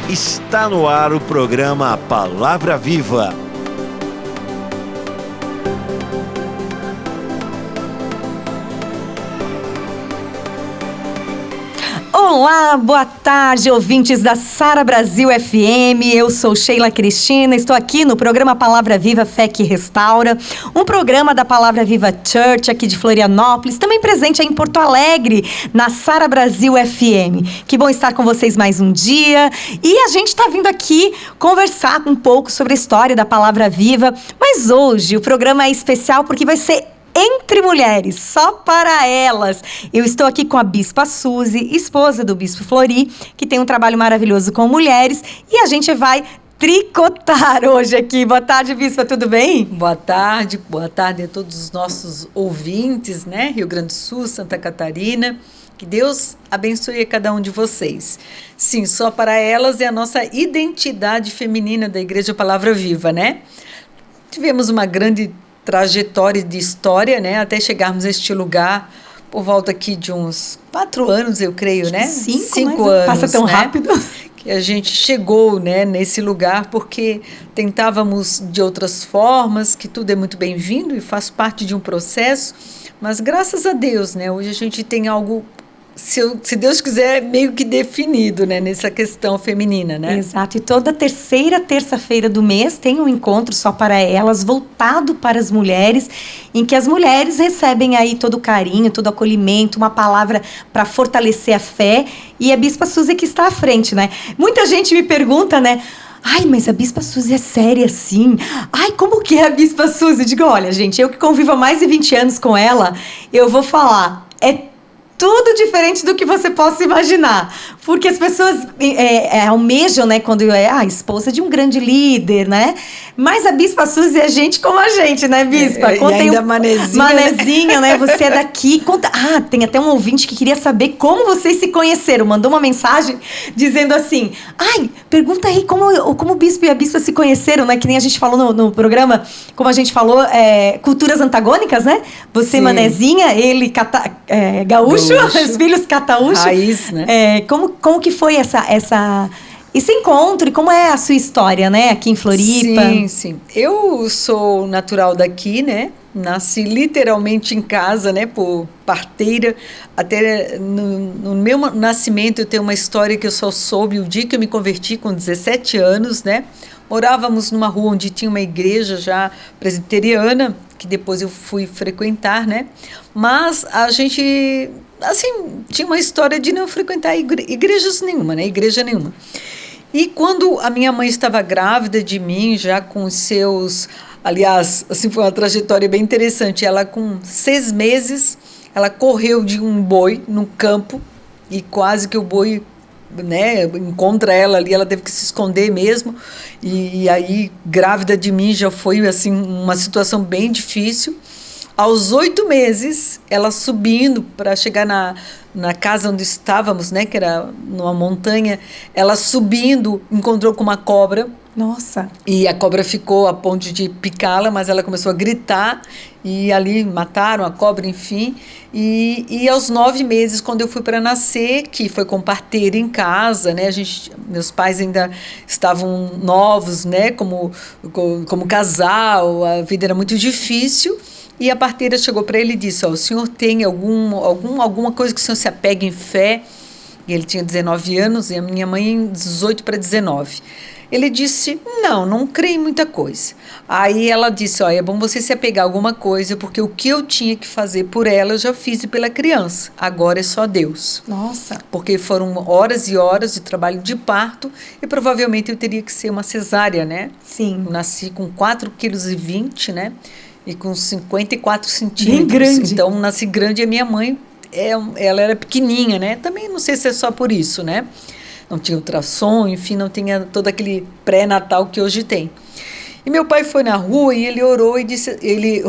Está no ar o programa Palavra Viva. Olá, boa tarde, ouvintes da Sara Brasil FM. Eu sou Sheila Cristina, estou aqui no programa Palavra Viva Fé que Restaura, um programa da Palavra Viva Church aqui de Florianópolis, também presente aí em Porto Alegre, na Sara Brasil FM. Que bom estar com vocês mais um dia. E a gente está vindo aqui conversar um pouco sobre a história da Palavra Viva, mas hoje o programa é especial porque vai ser Entre Mulheres, só para elas. Eu estou aqui com a Bispa Suzy, esposa do Bispo Flori, que tem um trabalho maravilhoso com mulheres, e a gente vai tricotar hoje aqui. Boa tarde, Bispa, tudo bem? Boa tarde a todos os nossos ouvintes, né? Rio Grande do Sul, Santa Catarina. Que Deus abençoe a cada um de vocês. Sim, só para elas é a nossa identidade feminina da Igreja Palavra Viva, né? Tivemos uma grande trajetória de história, né, até chegarmos a este lugar por volta aqui de uns 4 anos, eu creio, né? 5 anos. Passa tão rápido. Que a gente chegou, né, nesse lugar porque tentávamos de outras formas, que tudo é muito bem-vindo e faz parte de um processo, mas graças a Deus, né, hoje a gente tem algo, se Deus quiser, meio que definido, né, nessa questão feminina, né? Exato, e toda terceira terça-feira do mês tem um encontro só para elas, voltado para as mulheres, em que as mulheres recebem aí todo o carinho, todo o acolhimento, uma palavra para fortalecer a fé, e a Bispa Suzy que está à frente, né? Muita gente me pergunta, né? Ai, mas a Bispa Suzy é séria assim? Ai, como que é a Bispa Suzy? Digo, olha, gente, eu que convivo há mais de 20 anos com ela, eu vou falar, é tudo diferente do que você possa imaginar. Porque as pessoas almejam, né, quando é a esposa de um grande líder, né? Mas a Bispa Suzy é gente como a gente, né, Bispa? E ainda manezinha. Manezinha, né? Você é daqui. Conta. Ah, tem até um ouvinte que queria saber como vocês se conheceram. Mandou uma mensagem dizendo assim, ai, pergunta aí como o Bispo e a Bispa se conheceram, né? Que nem a gente falou no programa, como a gente falou, culturas antagônicas, né? Você Sim. Manezinha, ele gaúcho. Os filhos cataúcho. Raiz, né? Como que foi esse encontro e como é a sua história, né? Aqui em Floripa. Sim. Eu sou natural daqui, né? Nasci literalmente em casa, né? Por parteira. Até no meu nascimento eu tenho uma história que eu só soube o dia que eu me converti com 17 anos, né? Morávamos numa rua onde tinha uma igreja já presbiteriana, que depois eu fui frequentar, né? Mas a gente, assim, tinha uma história de não frequentar igreja nenhuma. E quando a minha mãe estava grávida de mim, já com os seus... Aliás, assim, foi uma trajetória bem interessante. Ela, com 6 meses, ela correu de um boi no campo e quase que o boi... né, encontra ela ali, ela teve que se esconder mesmo, e aí grávida de mim já foi assim uma situação bem difícil. Aos 8 meses, ela subindo para chegar na casa onde estávamos, né, que era numa montanha, ela subindo, encontrou com uma cobra. Nossa! E a cobra ficou a ponto de picá-la, mas ela começou a gritar e ali mataram a cobra, enfim. E aos 9 meses, quando eu fui para nascer, que foi com parteira em casa, né? Meus pais ainda estavam novos, né? Como casal, a vida era muito difícil. E a parteira chegou para ele e disse, o senhor tem alguma coisa que o senhor se apegue em fé? E ele tinha 19 anos e a minha mãe 18 para 19. Ele disse, não creio em muita coisa. Aí ela disse, é bom você se apegar a alguma coisa, porque o que eu tinha que fazer por ela, eu já fiz pela criança. Agora é só Deus. Nossa. Porque foram horas e horas de trabalho de parto e provavelmente eu teria que ser uma cesárea, né? Sim. Eu nasci com 4,20 kg, né? E com 54 centímetros. Bem grande. Então, nasci grande e a minha mãe, ela era pequenininha, né? Também não sei se é só por isso, né? Não tinha ultrassom, enfim, não tinha todo aquele pré-natal que hoje tem. E meu pai foi na rua e ele orou e disse, ele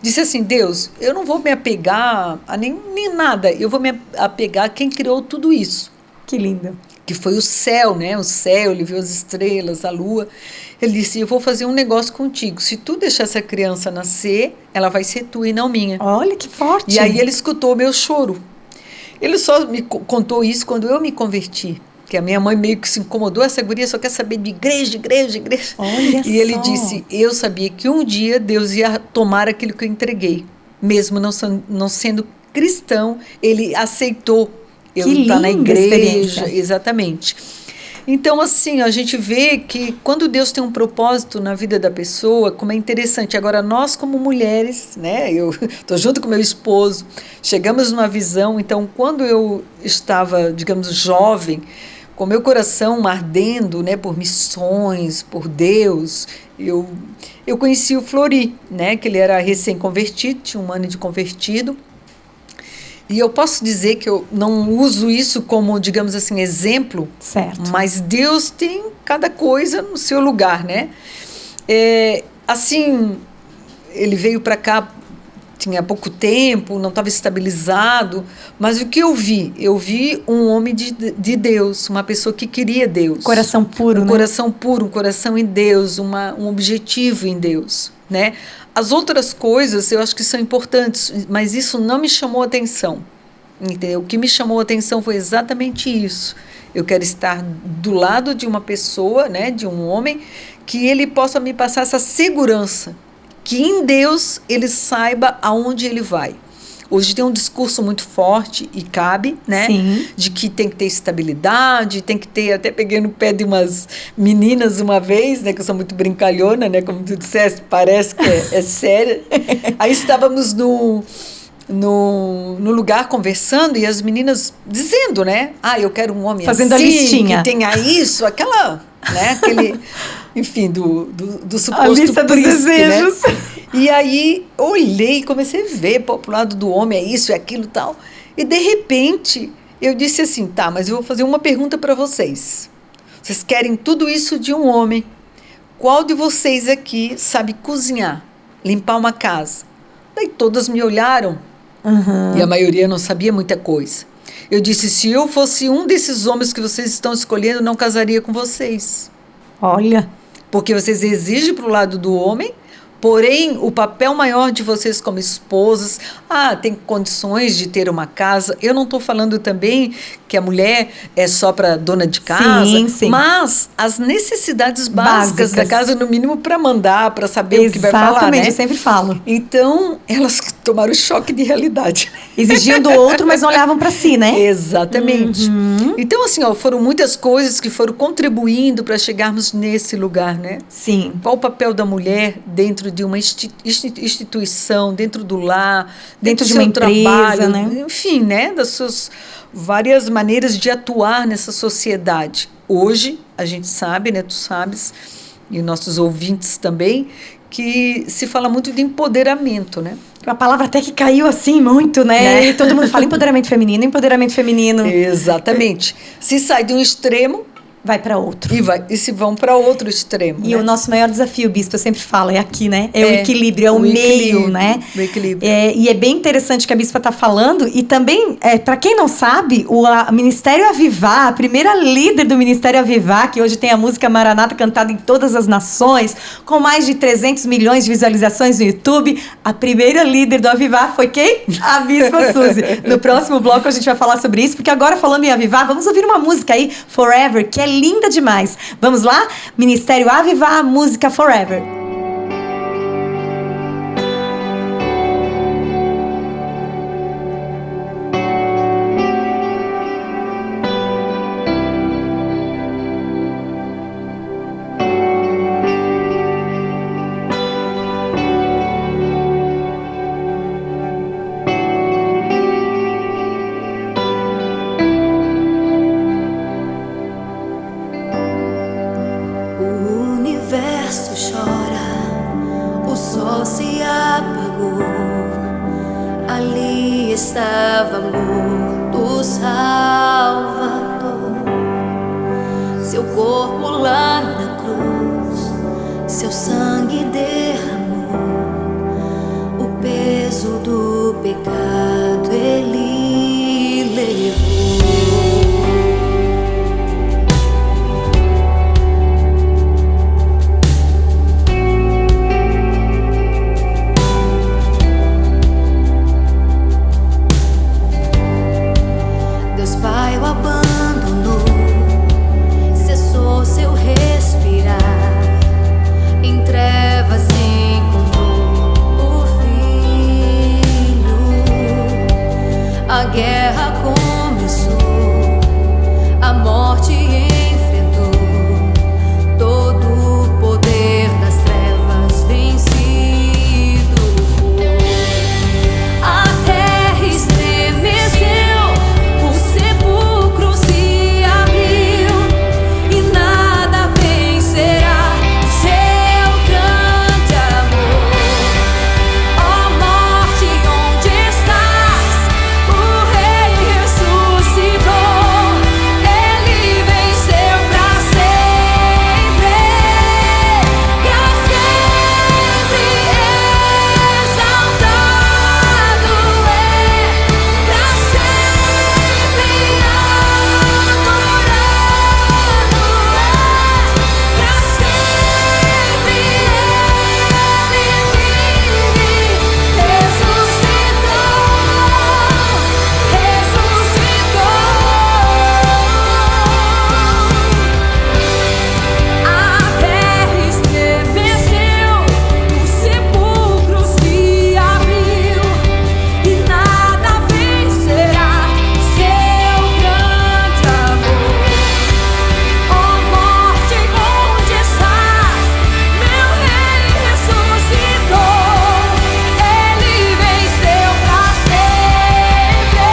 disse assim, Deus, eu não vou me apegar a nem nada, eu vou me apegar a quem criou tudo isso. Que lindo. Que foi o céu, né? O céu, ele viu as estrelas, a lua. Ele disse, eu vou fazer um negócio contigo. Se tu deixar essa criança nascer, ela vai ser tua e não minha. Olha que forte. E aí ele escutou o meu choro. Ele só me contou isso quando eu me converti. que a minha mãe meio que se incomodou, essa guria só quer saber de igreja, igreja, igreja. Olha E ele só. disse, eu sabia que um dia Deus ia tomar aquilo que eu entreguei. Mesmo não sendo cristão, ele aceitou eu Que estar na linda igreja. experiência. Exatamente. Então, assim, a gente vê que quando Deus tem um propósito na vida da pessoa, como é interessante. Agora, nós como mulheres, né, eu estou junto com meu esposo, chegamos numa visão. Então, quando eu estava, digamos, jovem, com meu coração ardendo, né, por missões, por Deus, eu conheci o Flori, né, que ele era recém-convertido, tinha 1 ano de convertido. E eu posso dizer que eu não uso isso como, digamos assim, exemplo, Certo. mas Deus tem cada coisa no seu lugar, né? Assim, ele veio para cá, tinha pouco tempo, não estava estabilizado, mas o que eu vi? Eu vi um homem de Deus, uma pessoa que queria Deus. Coração puro, né? Coração puro, um coração em Deus, um objetivo em Deus, né? As outras coisas eu acho que são importantes, mas isso não me chamou atenção. Entendeu? O que me chamou atenção foi exatamente isso. Eu quero estar do lado de uma pessoa, né, de um homem, que ele possa me passar essa segurança, que em Deus ele saiba aonde ele vai. Hoje tem um discurso muito forte e cabe, né? Sim. De que tem que ter estabilidade, tem que ter, até peguei no pé de umas meninas uma vez, né? Que eu sou muito brincalhona, né? Como tu disseste, parece que é séria. Aí estávamos no lugar conversando e as meninas dizendo, né? Eu quero um homem fazendo assim, a listinha. que tenha isso, aquela, né? Aquele, enfim, do suposto a lista dos príncipe, desejos. né? E aí olhei e comecei a ver, pô, pro lado do homem é isso, é aquilo e tal. E de repente eu disse assim, tá, mas eu vou fazer uma pergunta para vocês. Vocês querem tudo isso de um homem. Qual de vocês aqui sabe cozinhar, limpar uma casa? Daí todas me olharam. Uhum. E a maioria não sabia muita coisa. Eu disse, se eu fosse um desses homens que vocês estão escolhendo, não casaria com vocês. Olha. Porque vocês exigem para o lado do homem, porém, o papel maior de vocês como esposas, tem condições de ter uma casa. Eu não estou falando também que a mulher é só para dona de casa, sim. mas as necessidades básicas da casa, no mínimo, para mandar, para saber o que vai falar, né? Exatamente, eu sempre falo. Então, elas tomaram choque de realidade. Exigiam do outro, mas não olhavam para si, né? Exatamente. Então, assim, foram muitas coisas que foram contribuindo para chegarmos nesse lugar, né? Sim. Qual o papel da mulher dentro de uma instituição, dentro do lar, dentro de do uma seu empresa, trabalho, né? Enfim, né? Das suas várias maneiras de atuar nessa sociedade. Hoje, a gente sabe, né? Tu sabes, e nossos ouvintes também, que se fala muito de empoderamento, né? Uma palavra até que caiu assim muito, né? E todo mundo fala empoderamento feminino, empoderamento feminino. Exatamente. Se sai de um extremo, vai para outro. E se vão para outro extremo. E né? o nosso maior desafio, Bispo, eu sempre falo, é aqui, né? É o equilíbrio, é o meio, né? O equilíbrio. E é bem interessante que a Bispa está falando. E também, para quem não sabe, o Ministério Avivar, a primeira líder do Ministério Avivar, que hoje tem a música Maranata cantada em todas as nações, com mais de 300 milhões de visualizações no YouTube, a primeira líder do Avivar foi quem? A Bispa Suzy. No próximo bloco a gente vai falar sobre isso, porque agora falando em Avivar, vamos ouvir uma música aí, Forever, que é linda demais. Vamos lá? Ministério Avivar, a música Forever. Estava amor do Salvador, seu corpo lá na cruz, seu sangue derramou, o peso do pecado ele levou. Pai o abandonou A guerra começou, a morte enfrentou, todo o poder das trevas vencido foi. A terra estremeceu, o sepulcro se abriu e nada vencerá seu grande amor. Ó morte, onde estás? O Rei ressuscitou, Ele venceu pra sempre, pra sempre exaltado é, pra sempre adorado é, pra sempre Ele vive, ressuscitou, ressuscitou. A terra estremeceu, o sepulcro se abriu e nada vencerá seu grande amor. Ó morte, onde estás? Meu Rei ressuscitou, Ele venceu pra sempre,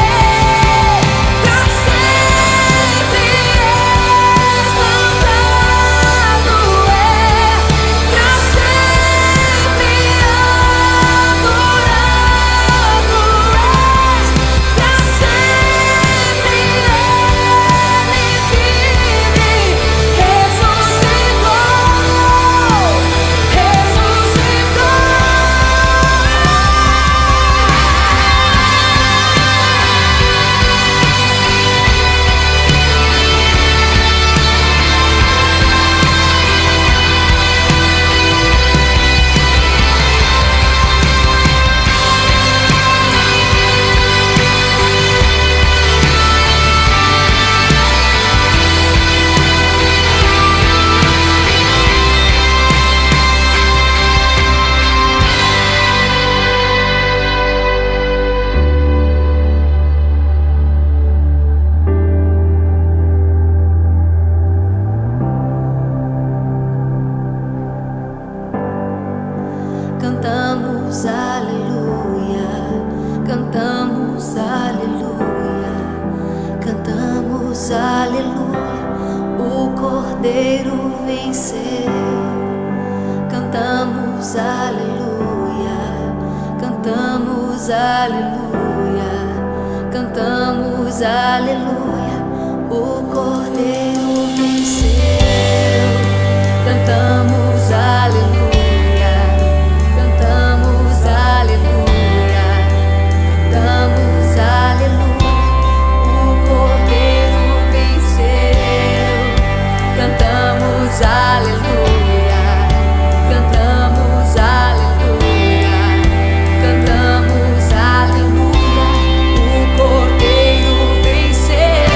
pra sempre exaltado é, pra sempre adorado é, pra sempre Ele vive, ressuscitou, ressuscitou. Cantamos aleluia, cantamos aleluia, cantamos aleluia, o Cordeiro venceu. Cantamos aleluia, cantamos aleluia, cantamos aleluia, o Cordeiro venceu. Cantamos aleluia, cantamos aleluia, cantamos aleluia, o Cordeiro venceu. Cantamos aleluia, cantamos aleluia, cantamos aleluia, o Cordeiro venceu.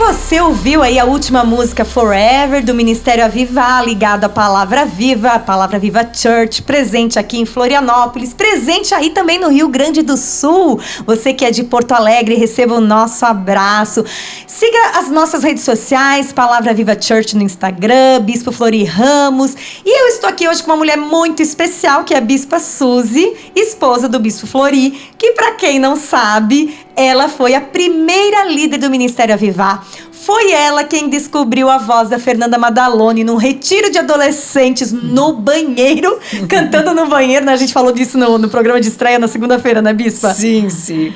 você ouviu aí a última música Forever, do Ministério Aviva, ligado à Palavra Viva, a Palavra Viva Church, presente aqui em Florianópolis, presente aí também no Rio Grande do Sul. Você que é de Porto Alegre, receba o nosso abraço. Siga as nossas redes sociais, Palavra Viva Church no Instagram, Bispo Flori Ramos. E eu estou aqui hoje com uma mulher muito especial, que é a Bispa Suzy, esposa do Bispo Flori, que, para quem não sabe, ela foi a primeira líder do Ministério Avivar. Foi ela quem descobriu a voz da Fernanda Madaloni num retiro de adolescentes no banheiro, cantando no banheiro, né? A gente falou disso no programa de estreia na segunda-feira, né, Bispa? Sim, sim.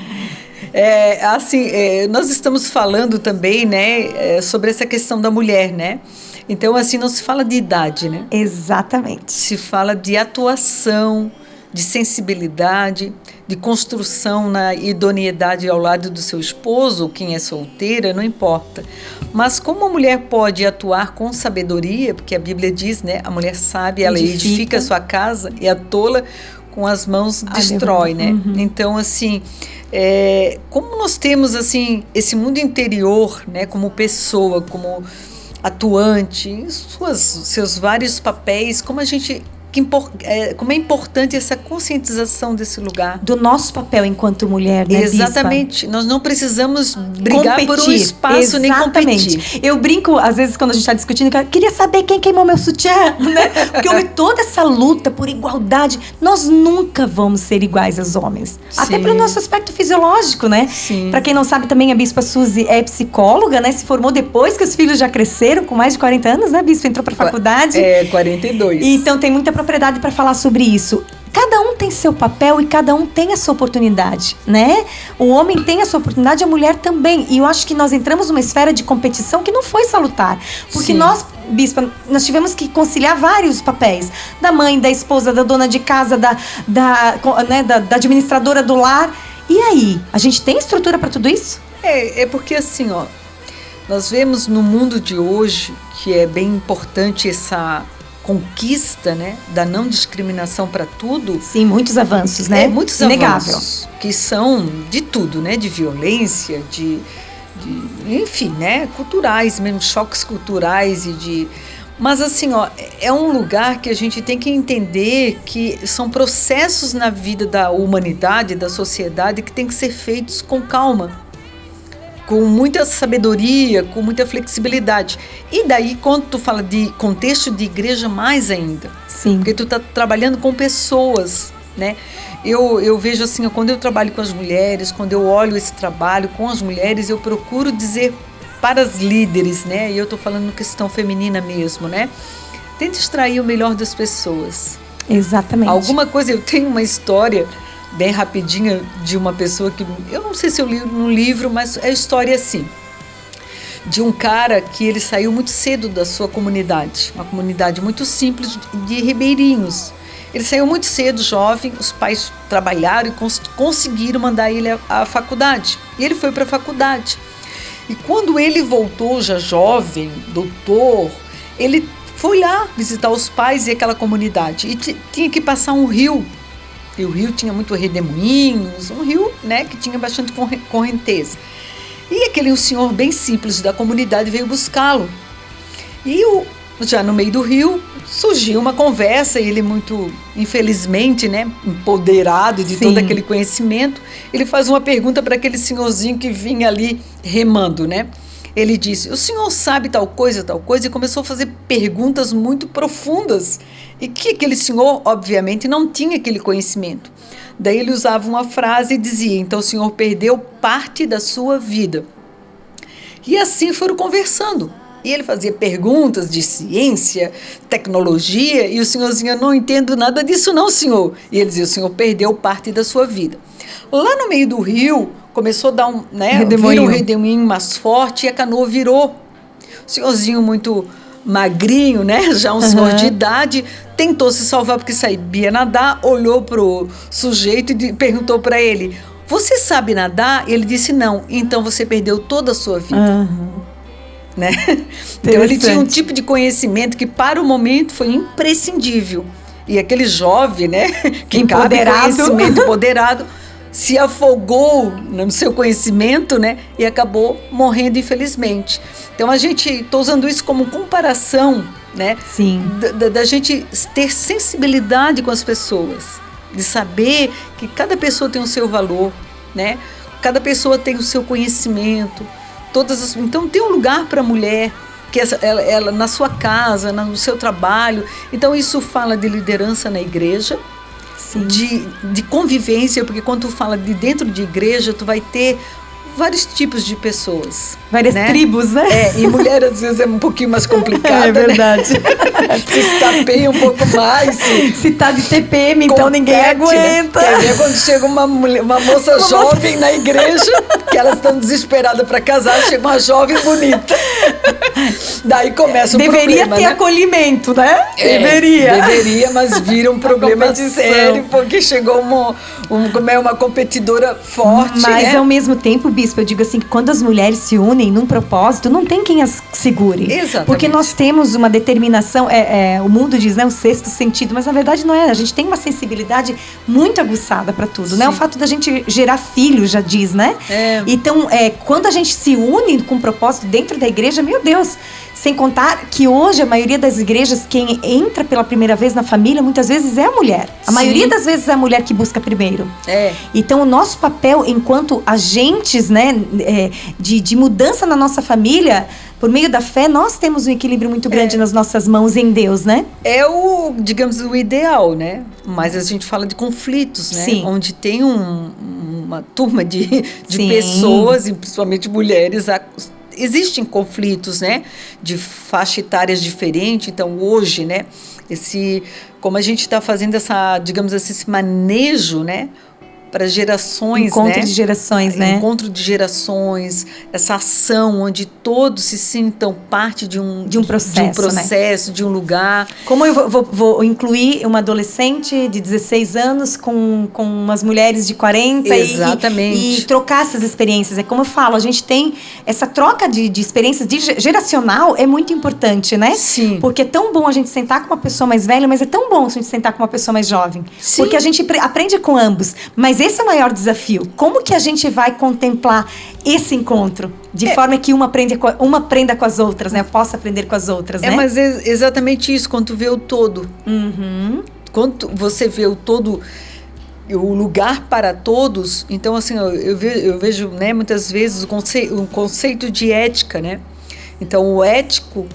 Nós estamos falando também, né, sobre essa questão da mulher, né? Então, assim, não se fala de idade, né? Exatamente. Se fala de atuação, de sensibilidade, de construção na idoneidade ao lado do seu esposo, quem é solteira, não importa. Mas como a mulher pode atuar com sabedoria, porque a Bíblia diz, né, a mulher sábia, ela edifica a sua casa, e a tola com as mãos destrói, né? Uhum. Então, assim, como nós temos, assim, esse mundo interior, né, como pessoa, como atuante, em seus vários papéis, como é importante essa conscientização desse lugar. Do nosso papel enquanto mulher, né, Exatamente. Bispa? Nós não precisamos brigar competir por um espaço, nem competir. Eu brinco, às vezes, quando a gente está discutindo, que eu queria saber quem queimou meu sutiã, né? Porque houve toda essa luta por igualdade. Nós nunca vamos ser iguais aos homens. Sim. Até pelo nosso aspecto fisiológico, né? Para quem não sabe, também a Bispa Suzy é psicóloga, né? Se formou depois que os filhos já cresceram, com mais de 40 anos, né, Bispa? Entrou para a faculdade. 42. Então tem muita propriedade para falar sobre isso. Cada um tem seu papel e cada um tem a sua oportunidade, né? O homem tem a sua oportunidade, a mulher também. E eu acho que nós entramos numa esfera de competição que não foi salutar. Porque nós, Bispa, nós tivemos que conciliar vários papéis. Da mãe, da esposa, da dona de casa, da administradora do lar. E aí? A gente tem estrutura para tudo isso? É porque assim, ó, nós vemos no mundo de hoje que é bem importante essa conquista, né, da não discriminação para tudo. Sim, muitos avanços, né? Muitos avanços, que são de tudo, né, de violência, de enfim, né, culturais mesmo, choques culturais mas assim, ó, é um lugar que a gente tem que entender que são processos na vida da humanidade, da sociedade, que tem que ser feitos com calma, com muita sabedoria, com muita flexibilidade. E daí, quando tu fala de contexto de igreja, mais ainda. Sim. Porque tu tá trabalhando com pessoas, né? Eu vejo assim, quando eu trabalho com as mulheres, quando eu olho esse trabalho com as mulheres, eu procuro dizer para as líderes, né? E eu tô falando questão feminina mesmo, né? Tenta extrair o melhor das pessoas. Exatamente. Alguma coisa, eu tenho uma história bem rapidinha de uma pessoa que, eu não sei se eu li num livro, mas é a história assim, de um cara que ele saiu muito cedo da sua comunidade, uma comunidade muito simples de ribeirinhos. Ele saiu muito cedo, jovem, os pais trabalharam e conseguiram mandar ele à faculdade. E ele foi para a faculdade. E quando ele voltou já jovem, doutor, ele foi lá visitar os pais e aquela comunidade. E tinha que passar um rio. E o rio tinha muito redemoinhos, um rio, né, que tinha bastante correnteza. E um senhor bem simples da comunidade veio buscá-lo. E já no meio do rio surgiu uma conversa, e ele muito, infelizmente, né, empoderado de todo aquele conhecimento, ele faz uma pergunta para aquele senhorzinho que vinha ali remando, né? Ele disse, o senhor sabe tal coisa, e começou a fazer perguntas muito profundas, e que aquele senhor, obviamente, não tinha aquele conhecimento. Daí ele usava uma frase e dizia, então o senhor perdeu parte da sua vida. E assim foram conversando. E ele fazia perguntas de ciência, tecnologia, e o senhorzinho, eu não entendo nada disso não, senhor. E ele dizia, o senhor perdeu parte da sua vida. Lá no meio do rio, começou a dar um redemoinho mais forte, e a canoa virou. O senhorzinho muito magrinho, né, já um senhor de idade, tentou se salvar porque sabia nadar, olhou pro sujeito e perguntou para ele, você sabe nadar? Ele disse, não. Então você perdeu toda a sua vida. Né? Então ele tinha um tipo de conhecimento que para o momento foi imprescindível. E aquele jovem, né, que cabe conhecimento empoderado, se afogou no seu conhecimento, né? E acabou morrendo, infelizmente. Então estou usando isso como comparação, né? Sim. Da gente ter sensibilidade com as pessoas, de saber que cada pessoa tem o seu valor, né? Cada pessoa tem o seu conhecimento. Então tem um lugar para a mulher, que ela na sua casa, no seu trabalho. Então isso fala de liderança na igreja, de convivência, porque quando tu fala de dentro de igreja, tu vai ter vários tipos de pessoas. Várias tribos, né? E mulher às vezes é um pouquinho mais complicada, é verdade. Né? Se estapeia um pouco mais. Se tá de TPM, então ninguém aguenta. Né? Quer ver quando chega uma moça jovem na igreja, que elas estão desesperadas para casar, chega uma jovem bonita. Daí começa um Deveria problema, ter né? acolhimento, né? Deveria, mas vira um problema sério, porque chegou uma competidora forte, mas né? ao mesmo tempo, Bispo, eu digo assim, que quando as mulheres se unem num propósito, não tem quem as segure. Exatamente. Porque nós temos uma determinação, o mundo diz, né, o sexto sentido, mas na verdade não é. A gente tem uma sensibilidade muito aguçada para tudo, né? O fato da gente gerar filhos, já diz, né? Então, quando a gente se une com um propósito dentro da igreja, meu Deus, sem contar que hoje a maioria das igrejas, quem entra pela primeira vez na família, muitas vezes é a mulher. A maioria das vezes é a mulher que busca primeiro. Então o nosso papel enquanto agentes, né, de mudança na nossa família, por meio da fé, nós temos um equilíbrio muito grande nas nossas mãos em Deus, né? É digamos, o ideal, né? Mas a gente fala de conflitos, né? Sim. Onde tem uma turma de pessoas, e principalmente mulheres, existem conflitos, né? De faixa etárias diferentes. Então, hoje, né? Como a gente está fazendo digamos assim, esse manejo, né? Para gerações, Encontro de gerações, né? Encontro de gerações, essa ação onde todos se sintam parte de um processo, né? De um lugar. Como eu vou incluir uma adolescente de 16 anos com umas mulheres de 40 Exatamente. E trocar essas experiências. É como eu falo, a gente tem essa troca de experiências geracional é muito importante, né? Sim. Porque é tão bom a gente sentar com uma pessoa mais velha, mas é tão bom a gente sentar com uma pessoa mais jovem. Sim. Porque a gente aprende com ambos. Mas esse é o maior desafio. Como que a gente vai contemplar esse encontro? De forma que uma aprenda com as outras, né? Possa aprender com as outras, né? Mas é exatamente isso, quando tu vê o todo. Uhum. Quando você vê o todo, o lugar para todos, então assim, eu vejo, né, muitas vezes o conceito de ética, né? Então o ético,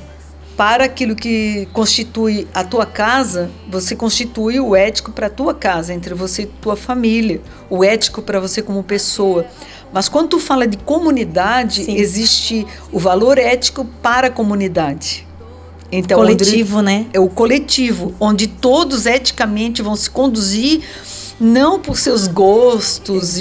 para aquilo que constitui a tua casa, você constitui o ético para a tua casa, entre você e tua família, o ético para você como pessoa. Mas quando tu fala de comunidade, existe o valor ético para a comunidade. Então, coletivo, né? É o coletivo, onde todos eticamente vão se conduzir, não por seus gostos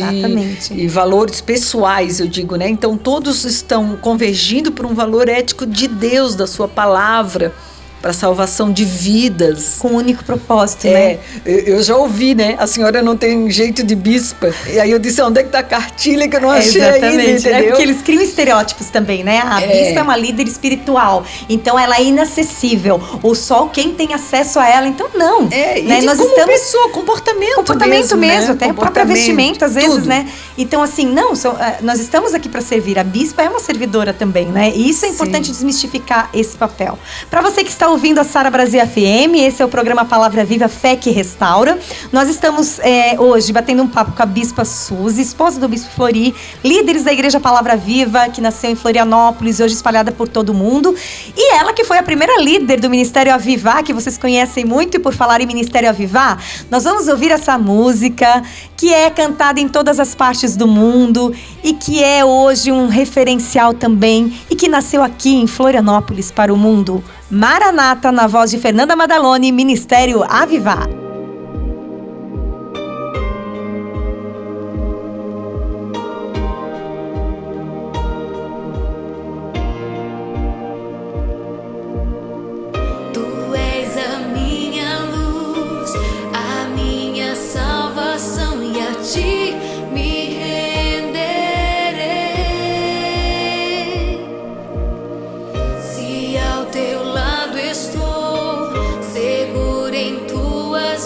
e valores pessoais, eu digo, né? Então, todos estão convergindo por um valor ético de Deus, da sua palavra, para a salvação de vidas. Com um único propósito, né? Eu já ouvi, né? A senhora não tem jeito de bispa. E aí eu disse, onde é que tá a cartilha que eu não achei ainda, entendeu? É porque eles criam estereótipos também, né? A bispa é uma líder espiritual, então ela é inacessível. Ou só quem tem acesso a ela, então não. Né? Nós como estamos... pessoa, comportamento mesmo, né? Até a própria vestimenta, às vezes, tudo. né? Então, assim, nós estamos aqui para servir. A bispa é uma servidora também, né? E isso é importante desmistificar esse papel. Para você que está ouvindo a Sara Brasil FM, esse é o programa Palavra Viva, Fé que Restaura. Nós estamos hoje batendo um papo com a Bispa Suzy, esposa do Bispo Flori, líderes da Igreja Palavra Viva, que nasceu em Florianópolis e hoje espalhada por todo o mundo. E ela que foi a primeira líder do Ministério Avivar, que vocês conhecem muito, e por falar em Ministério Avivar, nós vamos ouvir essa música que é cantada em todas as partes do mundo e que é hoje um referencial também e que nasceu aqui em Florianópolis para o mundo. Maranata, na voz de Fernanda Madaloni, Ministério Avivar. Tu és a minha luz, a minha salvação, e a ti me renderei. Se ao teu lado estou, seguro em tuas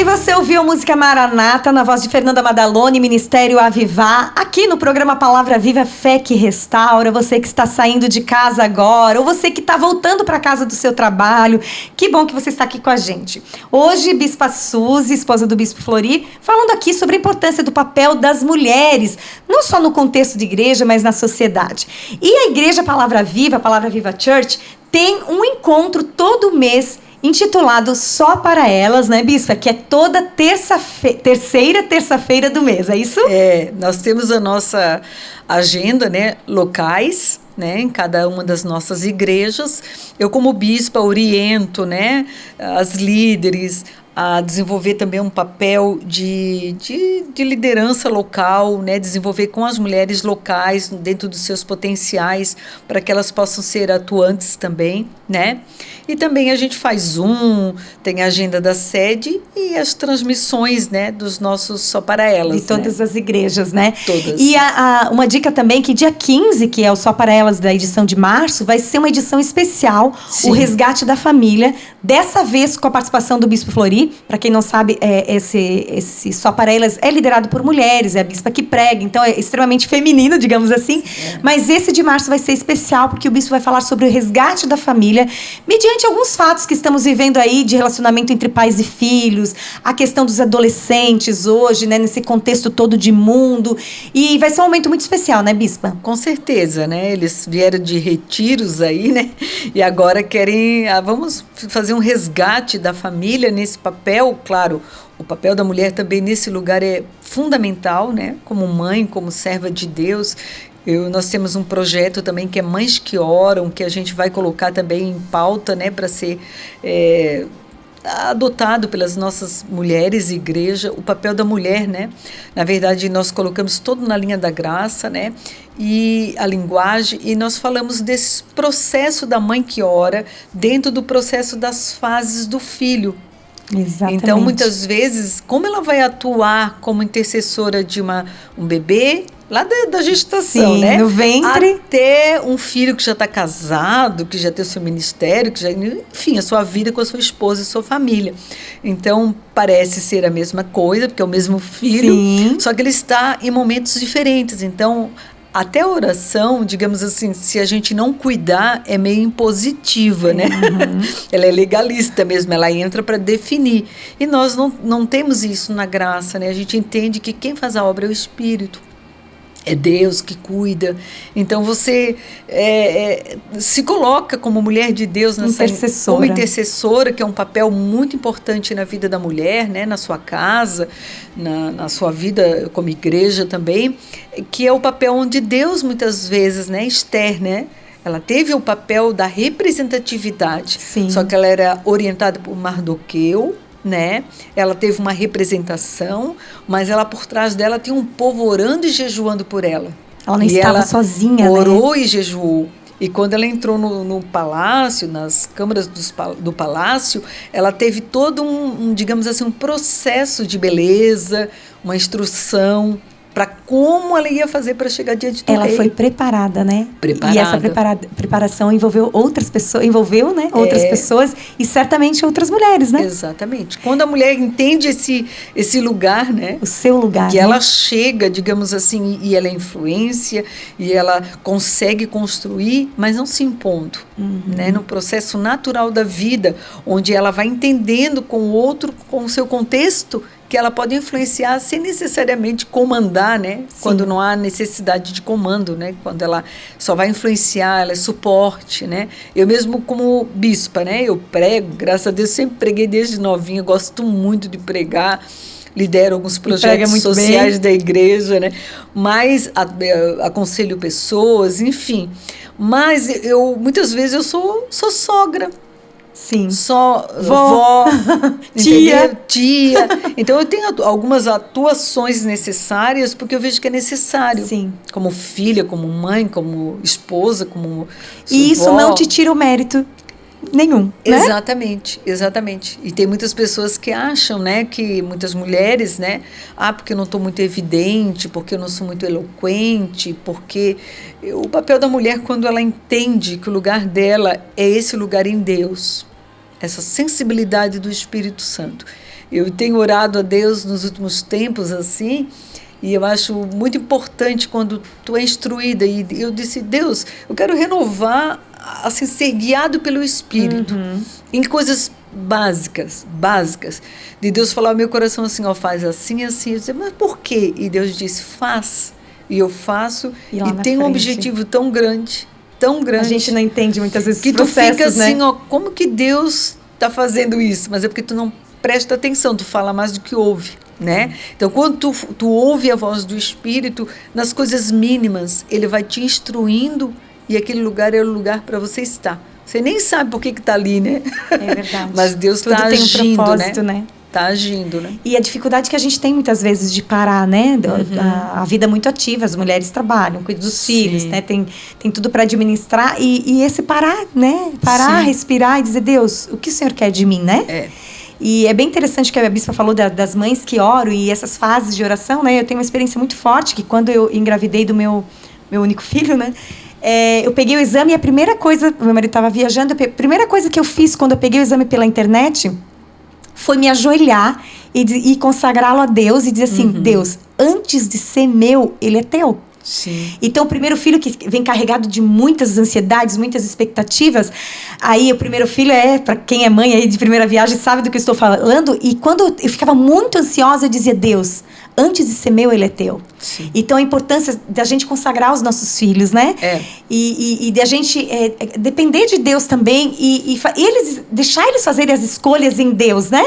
E você ouviu a música Maranata, na voz de Fernanda Madaloni, Ministério Avivar, aqui no programa Palavra Viva, Fé que Restaura. Você que está saindo de casa agora, ou você que está voltando para casa do seu trabalho, que bom que você está aqui com a gente. Hoje, Bispa Suzy, esposa do Bispo Flori, falando aqui sobre a importância do papel das mulheres, não só no contexto de igreja, mas na sociedade. E a Igreja Palavra Viva Church, tem um encontro todo mês intitulado Só para Elas, né, Bispa? Que é toda terceira terça-feira do mês, é isso? Nós temos a nossa agenda, né, locais, né, em cada uma das nossas igrejas. Eu, como bispa, oriento, né, as líderes a desenvolver também um papel de liderança local, né, desenvolver com as mulheres locais dentro dos seus potenciais para que elas possam ser atuantes também, né? E também a gente faz Zoom, tem a agenda da sede e as transmissões, né, dos nossos Só para Elas. De todas as igrejas, né? Todas. E uma dica também que dia 15, que é o Só para Elas da edição de março, vai ser uma edição especial, Sim. o Resgate da Família, dessa vez com a participação do Bispo Flori. Para quem não sabe, esse Só para Elas é liderado por mulheres, é a bispa que prega, então é extremamente feminino, digamos assim. Mas esse de março vai ser especial, porque o bispo vai falar sobre o resgate da família, mediante alguns fatos que estamos vivendo aí de relacionamento entre pais e filhos, a questão dos adolescentes hoje, né, nesse contexto todo de mundo. E vai ser um momento muito especial, né, bispa? Com certeza, né? Eles vieram de retiros aí, né? E agora querem, vamos fazer um resgate da família nesse papel, claro. O papel da mulher também nesse lugar é fundamental, né? Como mãe, como serva de Deus. Nós temos um projeto também que é Mães que Oram, que a gente vai colocar também em pauta, né? Para ser adotado pelas nossas mulheres e igreja, o papel da mulher, né? Na verdade, nós colocamos todo na linha da graça, né? E a linguagem, e nós falamos desse processo da mãe que ora dentro do processo das fases do filho. Exatamente. Então, muitas vezes, como ela vai atuar como intercessora de um bebê, lá da gestação, Sim, né? no ventre. Até um filho que já está casado, que já tem o seu ministério, enfim, a sua vida com a sua esposa e sua família. Então, parece ser a mesma coisa, porque é o mesmo filho, Sim. Só que ele está em momentos diferentes. Então, até a oração, digamos assim, se a gente não cuidar, é meio impositiva, né? Ela é legalista mesmo, ela entra para definir. E nós não temos isso na graça, né? A gente entende que quem faz a obra é o Espírito. É Deus que cuida. Então você se coloca como mulher de Deus como intercessora, que é um papel muito importante na vida da mulher, né? Na sua casa, na sua vida como igreja também, que é o papel onde Deus muitas vezes, né? Esther, né? Ela teve o papel da representatividade. Sim. Só que ela era orientada por Mardoqueu, né? Ela teve uma representação, mas ela por trás dela tinha um povo orando e jejuando por ela. Ela não estava sozinha, orou, né? E jejuou. E quando ela entrou no palácio, nas câmaras do palácio, ela teve todo digamos assim, um processo de beleza, uma instrução para como ela ia fazer para chegar diante do rei. Ela foi preparada, né? Preparada. E essa preparação envolveu outras pessoas, outras pessoas e certamente outras mulheres, né? Exatamente. Quando a mulher entende esse lugar, né? O seu lugar, que né? ela chega, digamos assim, e ela é influência, e ela consegue construir, mas não se impondo, né? No processo natural da vida, onde ela vai entendendo com o outro, com o seu contexto, que ela pode influenciar sem necessariamente comandar, né? Sim. Quando não há necessidade de comando, né? Quando ela só vai influenciar, ela é suporte, né? Eu mesmo como bispa, né? Eu prego, graças a Deus, sempre preguei desde novinha, gosto muito de pregar, lidero alguns projetos sociais da igreja, né? Mas aconselho pessoas, enfim. Mas muitas vezes eu sou sogra. Sim. Só vó, tia. Então eu tenho algumas atuações necessárias porque eu vejo que é necessário. Sim. Como filha, como mãe, como esposa, como E isso vó. não te tira o mérito nenhum, né? Exatamente. E tem muitas pessoas que acham, né, que muitas mulheres, né, porque eu não estou muito evidente, porque eu não sou muito eloquente, porque o papel da mulher, quando ela entende que o lugar dela é esse lugar em Deus, essa sensibilidade do Espírito Santo. Eu tenho orado a Deus nos últimos tempos assim, e eu acho muito importante quando tu é instruída. E eu disse, Deus, eu quero renovar, assim, ser guiado pelo Espírito em coisas básicas, de Deus falar ao meu coração assim, ó, faz assim, assim. Eu disse, mas por quê? E Deus disse, faz. E eu faço, e tem um objetivo tão grande. A gente não entende muitas vezes que processos, tu fica assim, né? ó, como que Deus está fazendo isso? Mas é porque tu não presta atenção, tu fala mais do que ouve, né? Então, quando tu ouve a voz do Espírito, nas coisas mínimas, ele vai te instruindo, e aquele lugar é o lugar para você estar. Você nem sabe por que está ali, né? É verdade. Mas Deus está agindo, tem um propósito, né? Está agindo, né? E a dificuldade que a gente tem muitas vezes de parar, né? A vida é muito ativa, as mulheres trabalham, cuidam dos filhos, né? Tem tudo para administrar e esse parar, né? Parar, respirar e dizer, Deus, o que o Senhor quer de mim, né? E é bem interessante que a bispa falou das mães que oram e essas fases de oração, né? Eu tenho uma experiência muito forte que quando eu engravidei do meu único filho, né? Eu peguei o exame e a primeira coisa, meu marido estava viajando, a primeira coisa que eu fiz quando eu peguei o exame pela internet foi me ajoelhar e consagrá-lo a Deus e dizer assim, Deus, antes de ser meu, ele é teu. Sim. Então, o primeiro filho que vem carregado de muitas ansiedades, muitas expectativas, aí o primeiro filho para quem é mãe aí de primeira viagem sabe do que eu estou falando, e quando eu ficava muito ansiosa, eu dizia, Deus, antes de ser meu, ele é teu. Sim. Então, a importância da gente consagrar os nossos filhos, né? E da gente depender de Deus também e deixar eles fazerem as escolhas em Deus, né?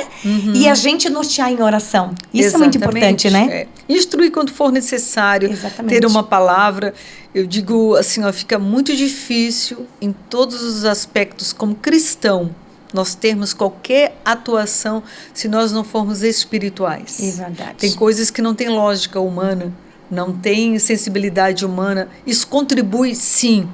E a gente nortear em oração. Isso é muito importante, né? Instruir quando for necessário. Exatamente. Ter uma palavra. Eu digo assim, ó, fica muito difícil em todos os aspectos como cristão nós termos qualquer atuação se nós não formos espirituais. É verdade. Tem coisas que não tem lógica humana, não tem sensibilidade humana. Isso contribui, sim,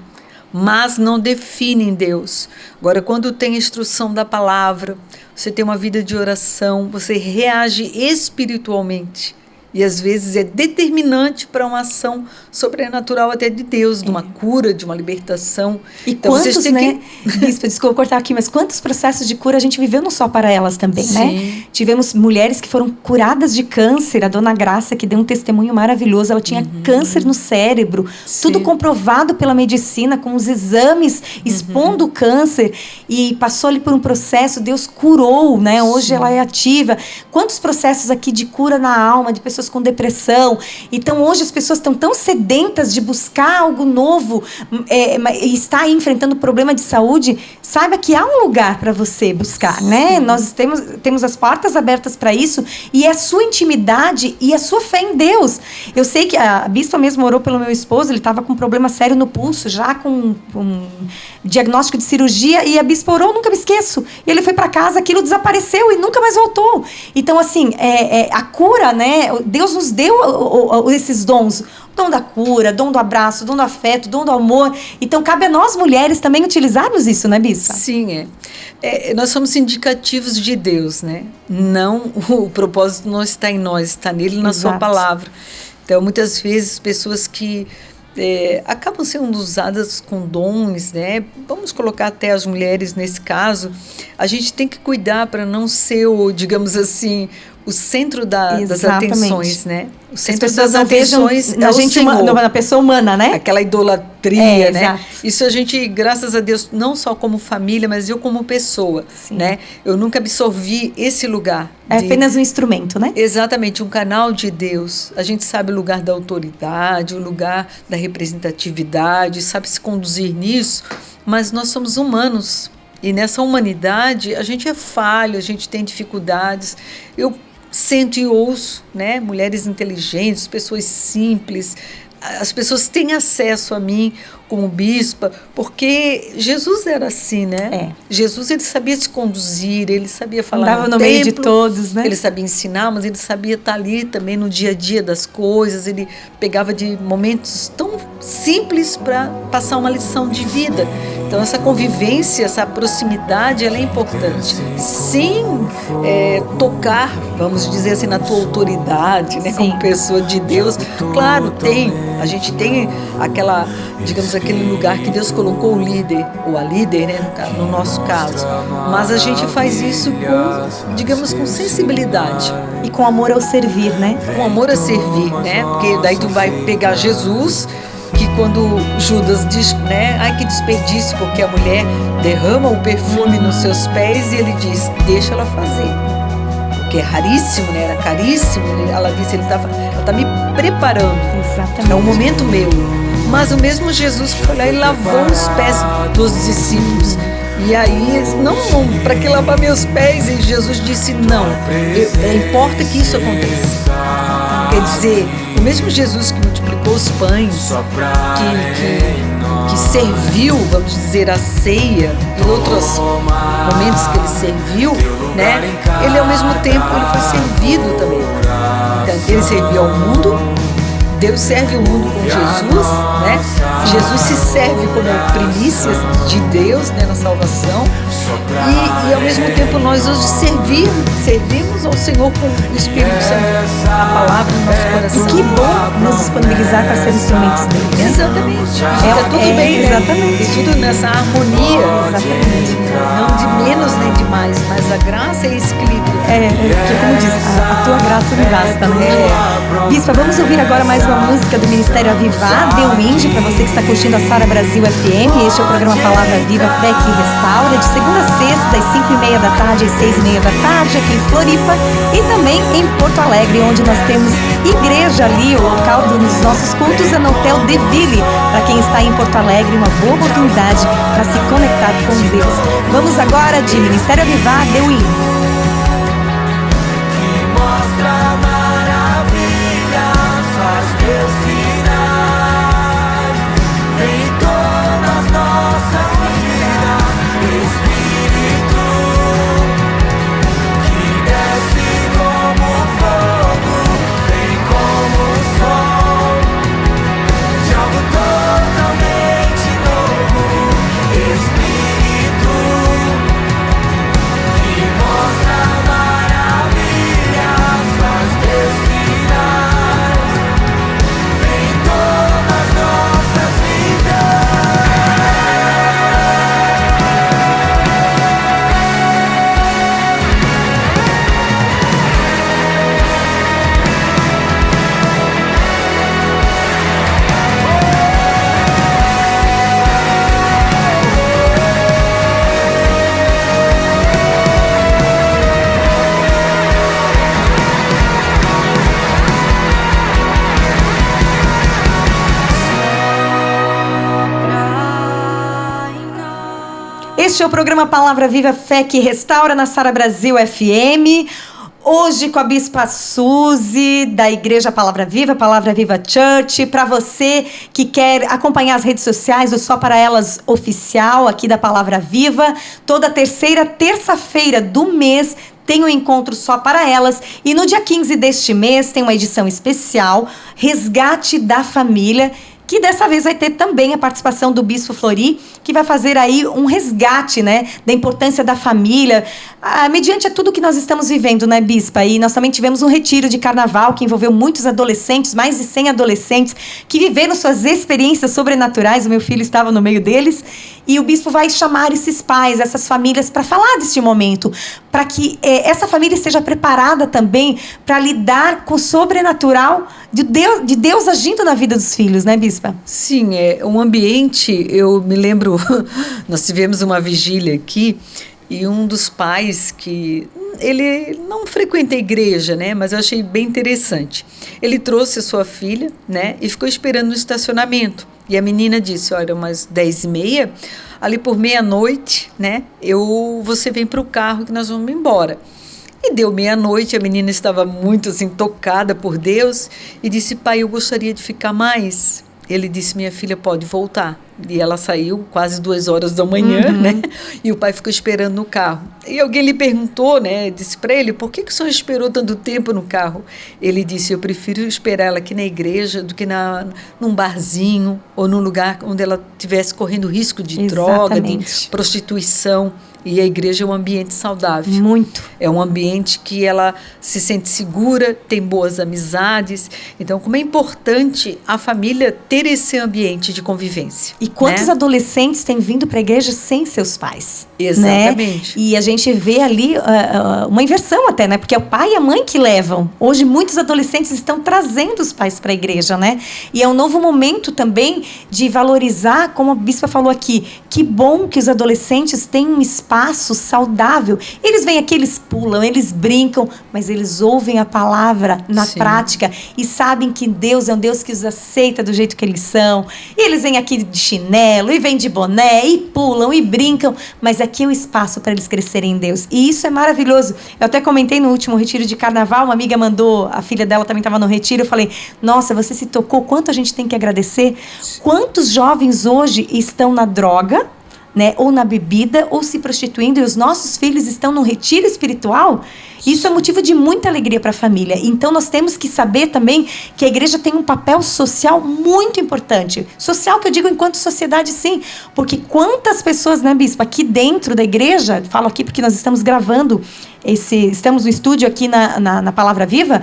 mas não define Deus. Agora, quando tem instrução da palavra, você tem uma vida de oração, você reage espiritualmente. E às vezes é determinante para uma ação sobrenatural até de Deus, de uma cura, de uma libertação. E então, quantos, né? Bispo, desculpa cortar aqui, mas quantos processos de cura a gente viveu não só para elas também, né? Tivemos mulheres que foram curadas de câncer, a Dona Graça, que deu um testemunho maravilhoso, ela tinha câncer no cérebro, tudo comprovado pela medicina, com os exames expondo o câncer, e passou ali por um processo, Deus curou, né? Hoje ela é ativa. Quantos processos aqui de cura na alma, de pessoas com depressão. Então, hoje as pessoas estão tão sedentas de buscar algo novo e estar aí enfrentando problema de saúde. Saiba que há um lugar para você buscar, né? Nós temos as portas abertas para isso e é a sua intimidade e a sua fé em Deus. Eu sei que a bispa mesmo orou pelo meu esposo, ele estava com um problema sério no pulso, já com um diagnóstico de cirurgia, e a bispa orou, nunca me esqueço. E ele foi para casa, aquilo desapareceu e nunca mais voltou. Então, assim, a cura, né? Deus nos deu esses dons. O dom da cura, dom do abraço, dom do afeto, dom do amor. Então, cabe a nós mulheres também utilizarmos isso, né, bispa? Sim, nós somos indicativos de Deus, né? Não, o propósito não está em nós, está nele, na sua palavra. Então, muitas vezes, pessoas que acabam sendo usadas com dons, né? Vamos colocar até as mulheres nesse caso. A gente tem que cuidar para não ser digamos assim, o centro das atenções, né? O centro das atenções é o Senhor. Na pessoa humana, né? Aquela idolatria, né? Exato. Isso a gente, graças a Deus, não só como família, mas eu como pessoa, né? Eu nunca absorvi esse lugar. É apenas um instrumento, né? Exatamente, um canal de Deus. A gente sabe o lugar da autoridade, o lugar da representatividade, sabe se conduzir nisso, mas nós somos humanos. E nessa humanidade, a gente é falho, a gente tem dificuldades. Eu sinto e ouço, né? Mulheres inteligentes, pessoas simples. As pessoas têm acesso a mim como bispa, porque Jesus era assim, né? Jesus, ele sabia se conduzir, ele sabia falar andava no meio de todos, né? Ele sabia ensinar, mas ele sabia estar ali também no dia a dia das coisas. Ele pegava de momentos tão simples para passar uma lição de vida. Então essa convivência, essa proximidade, ela é importante. Sem tocar, vamos dizer assim, na tua autoridade, né, como pessoa de Deus. Claro, a gente tem aquela, digamos, aquele lugar que Deus colocou o líder, ou a líder, né, no nosso caso. Mas a gente faz isso com, digamos, com sensibilidade. E com amor ao servir, né? Com amor a servir, né? Porque daí tu vai pegar Jesus, que quando Judas diz, né, ai que desperdício, porque a mulher derrama o perfume nos seus pés, e ele diz, deixa ela fazer. Porque é raríssimo, né? Era caríssimo. Ela disse, ela tá me preparando. Exatamente. É um momento meu. Mas o mesmo Jesus foi lá e lavou os pés dos discípulos. E aí, não, para que lavar meus pés? E Jesus disse, não, importa que isso aconteça. Quer dizer, o mesmo Jesus que multiplicou os pães, que serviu, vamos dizer, a ceia, em outros momentos que ele serviu, né? Ele ao mesmo tempo ele foi servido também. Então, ele serviu ao mundo. Deus serve o mundo com Jesus, né? Jesus se serve como primícias de Deus, né, na salvação. E ao mesmo tempo nós hoje servimos ao Senhor com o Espírito Santo, a palavra no nosso coração. Que bom nos disponibilizar para ser instrumentos dele, né? Exatamente. Fica tudo bem, né? Exatamente. E tudo nessa harmonia. Exatamente. Não de menos nem de mais, mas a graça é esse equilíbrio. Que como diz, a tua graça me basta, né? Bispa, vamos ouvir agora mais uma música do Ministério Avivar, The Wind, para você que está curtindo a Sara Brasil FM. Este é o programa Palavra Viva, Fé que Restaura, de segunda a sexta, das 5h30 da tarde às 6h30 da tarde, aqui em Floripa, e também em Porto Alegre, onde nós temos igreja ali, o local dos nossos cultos é no Hotel De Ville. Para quem está em Porto Alegre, uma boa oportunidade para se conectar com Deus. Vamos agora de Ministério Avivar, The Wind. Este é o programa Palavra Viva, Fé que Restaura, na Sara Brasil FM. Hoje com a Bispa Suzy, da Igreja Palavra Viva Church. Para você que quer acompanhar as redes sociais do Só Para Elas Oficial, aqui da Palavra Viva, toda terça-feira do mês tem um encontro Só Para Elas. E no dia 15 deste mês tem uma edição especial, Resgate da Família, que dessa vez vai ter também a participação do Bispo Flori, que vai fazer aí um resgate, né, da importância da família, mediante a tudo que nós estamos vivendo, né, Bispa? E nós também tivemos um retiro de carnaval que envolveu muitos adolescentes, mais de 100 adolescentes, que viveram suas experiências sobrenaturais. O meu filho estava no meio deles. E o Bispo vai chamar esses pais, essas famílias, para falar deste momento, para que essa família esteja preparada também para lidar com o sobrenatural de Deus agindo na vida dos filhos, né, Bispa? Sim, é um ambiente. Eu me lembro, nós tivemos uma vigília aqui e um dos pais que ele não frequenta a igreja, né, mas eu achei bem interessante. Ele trouxe a sua filha, né, e ficou esperando no estacionamento. E a menina disse, olha, umas 10h30, ali por meia-noite, né, você vem para o carro que nós vamos embora. E deu meia-noite, a menina estava muito assim, tocada por Deus e disse, pai, eu gostaria de ficar mais. ele disse, minha filha pode voltar. E ela saiu quase 2 horas da manhã, né? E o pai ficou esperando no carro. E alguém lhe perguntou, né? Disse para ele, por que o senhor esperou tanto tempo no carro? Ele disse, eu prefiro esperar ela aqui na igreja do que num barzinho ou num lugar onde ela estivesse correndo risco de droga, de prostituição. E a igreja é um ambiente saudável. Muito. É um ambiente que ela se sente segura, tem boas amizades. Então, como é importante a família ter esse ambiente de convivência. E quantos adolescentes têm vindo para a igreja sem seus pais? Exatamente. Né? E a gente vê ali uma inversão até, né? Porque é o pai e a mãe que levam. Hoje, muitos adolescentes estão trazendo os pais para a igreja, né? E é um novo momento também de valorizar, como a bispa falou aqui, que bom que os adolescentes têm um espaço saudável. Eles vêm aqui, eles pulam, eles brincam, mas eles ouvem a palavra na prática e sabem que Deus é um Deus que os aceita do jeito que eles são. E eles vêm aqui de chinelo, e vêm de boné, e pulam, e brincam, mas aqui é o espaço para eles crescerem em Deus. E isso é maravilhoso. Eu até comentei no último retiro de carnaval, uma amiga mandou, a filha dela também estava no retiro, eu falei, nossa, você se tocou, quanto a gente tem que agradecer. Quantos jovens hoje estão na droga, né, ou na bebida, ou se prostituindo, e os nossos filhos estão no retiro espiritual. Isso é motivo de muita alegria para a família. Então nós temos que saber também que a igreja tem um papel social muito importante. Social que eu digo enquanto sociedade, sim. Porque quantas pessoas, né, bispo, aqui dentro da igreja, falo aqui porque nós estamos gravando, estamos no estúdio aqui na Palavra Viva,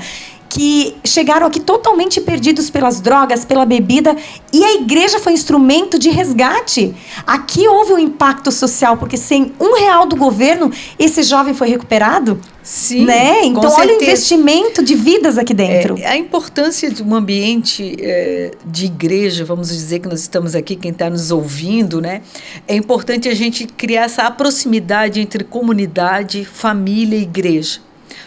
que chegaram aqui totalmente perdidos pelas drogas, pela bebida, e a igreja foi instrumento de resgate. Aqui houve um impacto social, porque sem R$1 do governo, esse jovem foi recuperado. Sim, né? Então, olha o investimento de vidas aqui dentro. A importância de um ambiente de igreja, vamos dizer que nós estamos aqui, quem está nos ouvindo, né? É importante a gente criar essa proximidade entre comunidade, família e igreja.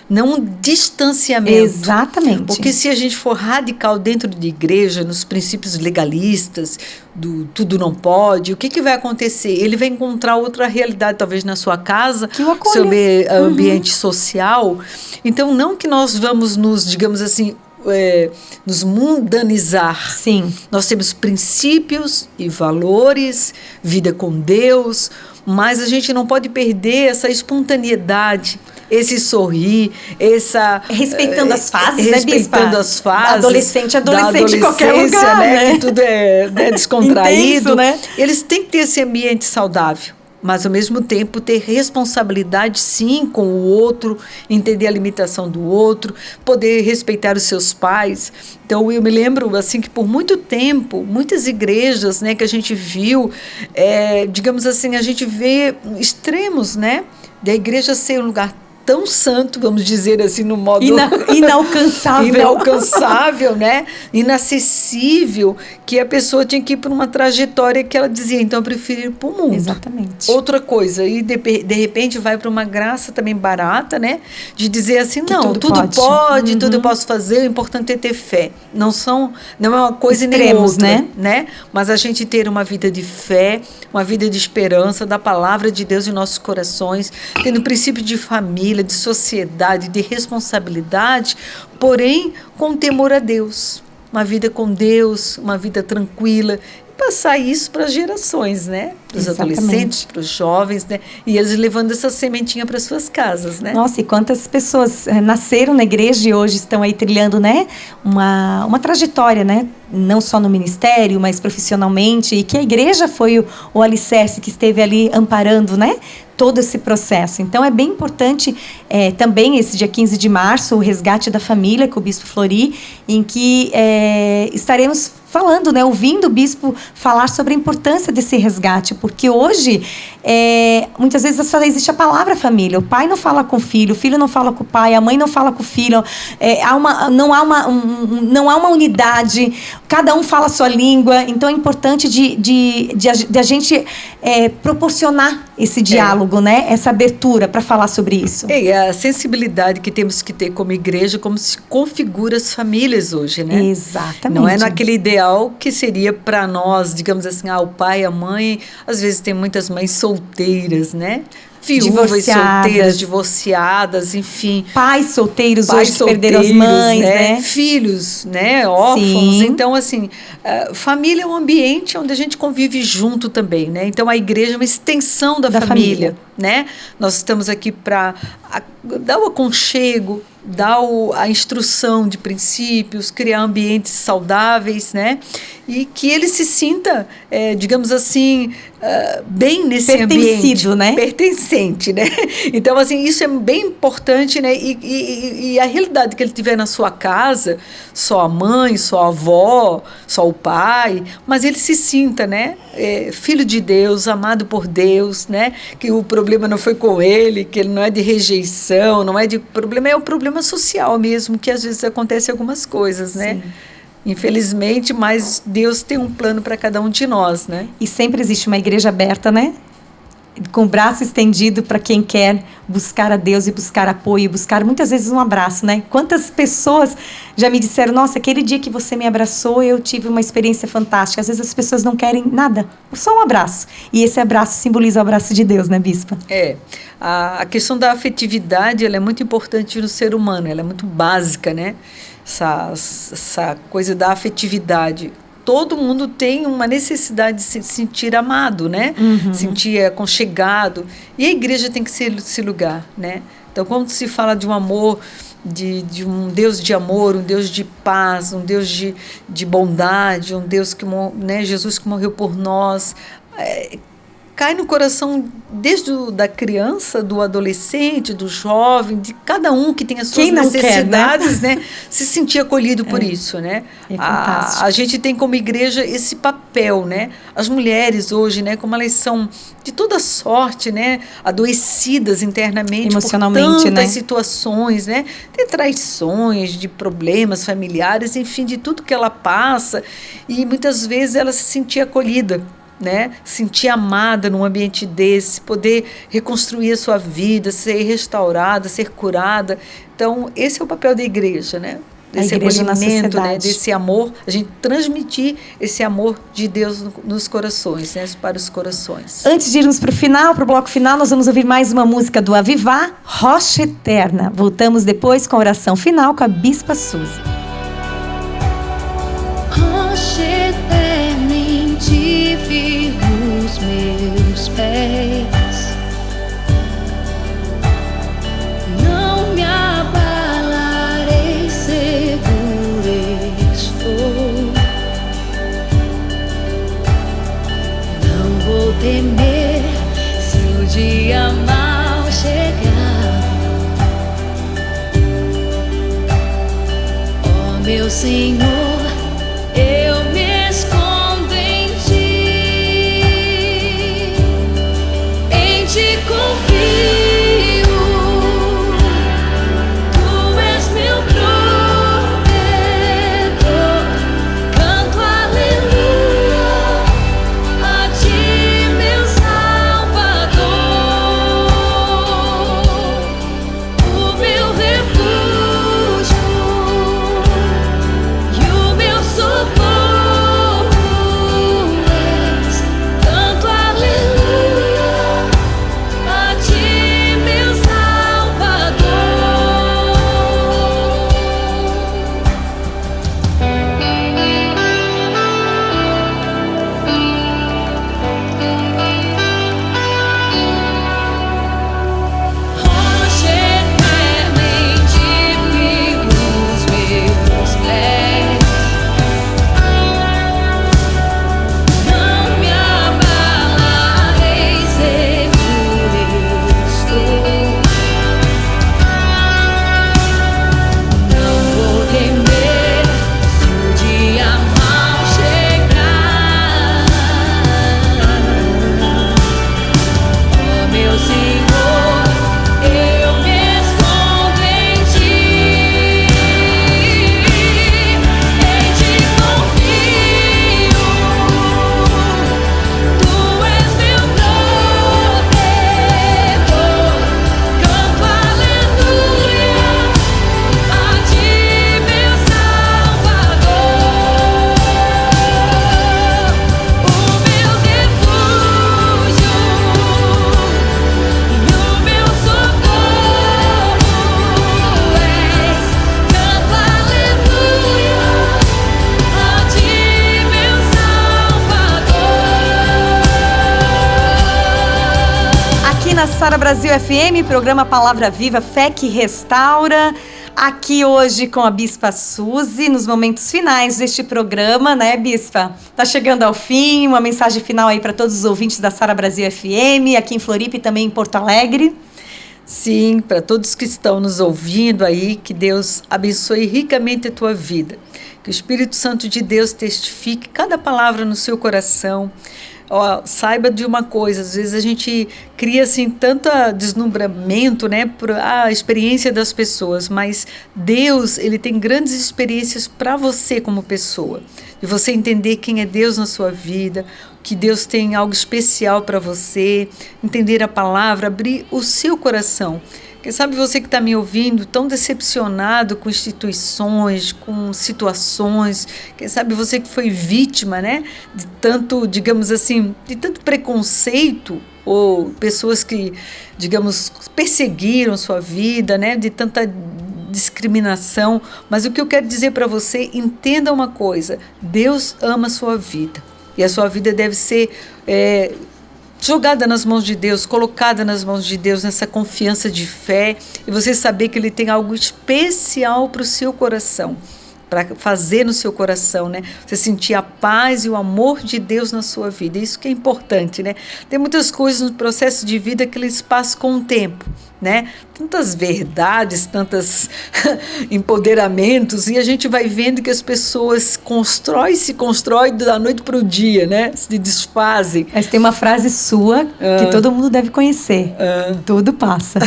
Não um distanciamento. Exatamente. Porque se a gente for radical dentro de igreja, nos princípios legalistas, do tudo não pode, o que vai acontecer? Ele vai encontrar outra realidade, talvez na sua casa, seu ambiente social. Então, não que nós vamos digamos assim, nos mundanizar. Sim. Nós temos princípios e valores, vida com Deus, mas a gente não pode perder essa espontaneidade, esse sorrir, respeitando as fases, respeitando, né, bispa? as fases. Adolescente em qualquer lugar, né? Que tudo é descontraído. Intenso, né? Eles têm que ter esse ambiente saudável, mas ao mesmo tempo ter responsabilidade sim com o outro, entender a limitação do outro, poder respeitar os seus pais. Então eu me lembro assim que por muito tempo, muitas igrejas, né, que a gente viu, digamos assim, a gente vê extremos, né, da igreja ser um lugar tão santo, vamos dizer assim, no modo inalcançável, né? Inacessível, que a pessoa tinha que ir por uma trajetória que ela dizia, então eu prefiro ir para o mundo. Exatamente. Outra coisa, e de repente vai para uma graça também barata, né? De dizer assim, que não, tudo pode, tudo eu posso fazer, o importante é ter fé. Não é uma coisa nem outra, né? Mas a gente ter uma vida de fé, uma vida de esperança, da palavra de Deus em nossos corações, tendo princípio de família, de sociedade, de responsabilidade, porém com temor a Deus. Uma vida com Deus, uma vida tranquila. E passar isso para as gerações, né? Para os adolescentes, para os jovens, né? E eles levando essa sementinha para suas casas, né? Nossa, e quantas pessoas nasceram na igreja e hoje estão aí trilhando, né? Uma trajetória, né? Não só no ministério, mas profissionalmente. E que a igreja foi o alicerce que esteve ali amparando, né? Todo esse processo. Então, é bem importante também esse dia 15 de março, o resgate da família com o Bispo Flori, em que estaremos falando, né, ouvindo o bispo falar sobre a importância desse resgate, porque hoje, muitas vezes só existe a palavra família. O pai não fala com o filho não fala com o pai, a mãe não fala com o filho, não há uma unidade, cada um fala a sua língua, então é importante de a gente proporcionar esse diálogo, né, essa abertura para falar sobre isso. A sensibilidade que temos que ter como igreja, como se configura as famílias hoje, né? Exatamente. Não é naquele ideal que seria para nós, digamos assim, o pai, a mãe, às vezes tem muitas mães solteiras, né? viúvas, Divorciadas. solteiras, divorciadas, enfim. Pais solteiros Pais hoje que perderam as solteiros, mães, né? Filhos, né? Órfãos. Sim. Então, assim, família é um ambiente onde a gente convive junto também, né? Então, a igreja é uma extensão da família, né? Nós estamos aqui para dar o aconchego, dar a instrução de princípios, criar ambientes saudáveis, né? E que ele se sinta, digamos assim, bem nesse Pertencido, ambiente. né? Pertencente, né? Então, assim, isso é bem importante, né? E a realidade que ele tiver na sua casa, só a mãe, só a avó, só o pai, mas ele se sinta, né? Filho de Deus, amado por Deus, né? Que o problema não foi com ele, que ele não é de rejeição, não é de problema, é o problema social mesmo, que às vezes acontece algumas coisas, né? Sim. Infelizmente, mas Deus tem um plano para cada um de nós, né? E sempre existe uma igreja aberta, né? Com o braço estendido para quem quer buscar a Deus e buscar apoio, e buscar muitas vezes um abraço, né? Quantas pessoas já me disseram, nossa, aquele dia que você me abraçou, eu tive uma experiência fantástica. Às vezes as pessoas não querem nada, só um abraço. E esse abraço simboliza o abraço de Deus, né, Bispa? A questão da afetividade, ela é muito importante no ser humano, ela é muito básica, né? Essa coisa da afetividade. Todo mundo tem uma necessidade de se sentir amado, né? Uhum. Sentir aconchegado. E a igreja tem que ser esse lugar, né? Então, quando se fala de um amor, de um Deus de amor, um Deus de paz, um Deus de bondade, um Deus que, né, Jesus que morreu por nós, cai no coração desde da criança, do adolescente, do jovem, de cada um que tem as suas necessidades, quer, né? Se sentir acolhido por isso, né? A gente tem como igreja esse papel, né? As mulheres hoje, né? Como elas são de toda sorte, né? Adoecidas internamente, emocionalmente, por tantas né? situações, né? De traições, de problemas familiares, enfim, de tudo que ela passa, e muitas vezes ela se sentia acolhida, né? Sentir amada num ambiente desse, poder reconstruir a sua vida, ser restaurada, ser curada. Então, esse é o papel da igreja, né? Desse acolhimento, né? Desse amor, a gente transmitir esse amor de Deus nos corações, né? Para os corações. Antes de irmos para o final, para o bloco final, nós vamos ouvir mais uma música do Avivar, Rocha Eterna. Voltamos depois com a oração final com a Bispa Suzy. Rocha eterna, em ti firmo os meus pés, não me abalarei, seguro estou, não vou temer se o dia mal chegar. Ó meu Senhor, eu me escondo em ti confio, tu és meu protetor, canto aleluia a ti, meu Salvador, o meu refúgio Sara Brasil FM, programa Palavra Viva, Fé que Restaura. Aqui hoje com a Bispa Suzy, nos momentos finais deste programa, né, Bispa? Tá chegando ao fim, uma mensagem final aí para todos os ouvintes da Sara Brasil FM, aqui em Floripa e também em Porto Alegre. Sim, para todos que estão nos ouvindo aí, que Deus abençoe ricamente a tua vida. Que o Espírito Santo de Deus testifique cada palavra no seu coração. Saiba de uma coisa, às vezes a gente cria assim tanto deslumbramento, né, por a experiência das pessoas, mas Deus, ele tem grandes experiências para você como pessoa, de você entender quem é Deus na sua vida, que Deus tem algo especial para você, entender a palavra, abrir o seu coração. Quem sabe você que está me ouvindo tão decepcionado com instituições, com situações, quem sabe você que foi vítima, né, de tanto, digamos assim, de tanto preconceito, ou pessoas que, digamos, perseguiram sua vida, né, de tanta discriminação. Mas o que eu quero dizer para você, entenda uma coisa: Deus ama a sua vida e a sua vida deve ser jogada nas mãos de Deus, colocada nas mãos de Deus, nessa confiança de fé, e você saber que Ele tem algo especial para o seu coração, para fazer no seu coração, né? Você sentir a paz e o amor de Deus na sua vida. Isso que é importante, né? Tem muitas coisas no processo de vida que eles passam com o tempo, né? Tantas verdades, tantos empoderamentos, e a gente vai vendo que as pessoas se constroem da noite para o dia, né? Se desfazem. Mas tem uma frase sua que todo mundo deve conhecer. Tudo passa.